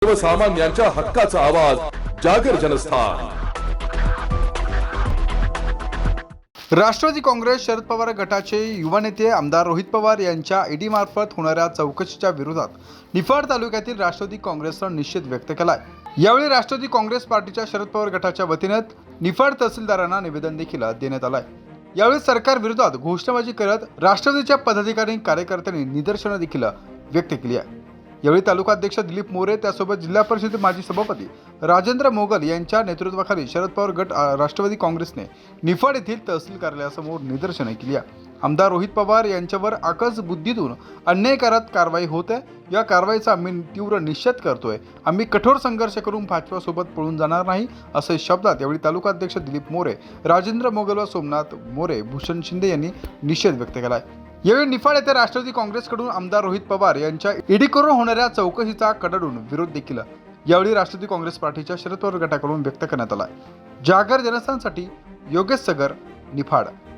सर्वसामान्यांच्या हक्काचा आवाज जागर जनस्थान। राष्ट्रवादी काँग्रेस शरद पवार गटाचे युवा नेते आमदार रोहित पवार यांच्या ईडी मार्फत होणाऱ्या चौकशीच्या विरोधात निफाड तालुक्यातील राष्ट्रवादी काँग्रेसनं निषेध व्यक्त केलाय। यावेळी राष्ट्रवादी काँग्रेस पार्टीच्या शरद पवार गटाच्या वतीने निफाड तहसीलदारांना निवेदन देखील देण्यात आलंय। यावेळी सरकार विरोधात घोषणाबाजी करत राष्ट्रवादीच्या पदाधिकारी कार्यकर्त्यांनी निदर्शनं देखील व्यक्त केली आहे। यावेळी तालुकाध्यक्ष दिलीप मोरे त्यासोबत जिल्हा परिषद माजी सभापती राजेंद्र मोगल यांच्या नेतृत्वाखाली शरद पवार गट राष्ट्रवादी काँग्रेसने निफाड येथील तहसील कार्यालयासमोर निदर्शने केली आहे। आमदार रोहित पवार यांच्यावर आकस बुद्धीतून अन्याय करत कारवाई होत आहे। या कारवाईचा आम्ही तीव्र निषेध करतोय। आम्ही कठोर संघर्ष करून भाजपासोबत पळून जाणार नाही असे शब्दात यावेळी तालुकाध्यक्ष दिलीप मोरे, राजेंद्र मोगल व सोमनाथ मोरे, भूषण शिंदे यांनी निषेध व्यक्त केला आहे। यावेळी निफाड येथे राष्ट्रवादी काँग्रेसकडून आमदार रोहित पवार यांच्या ईडी करून होणाऱ्या चौकशीचा कडाडून विरोध देखील यावेळी राष्ट्रवादी काँग्रेस पार्टीच्या शरद पवार गटाकडून व्यक्त करण्यात आला। जागर जनस्थानसाठी योगेश सगर, निफाड।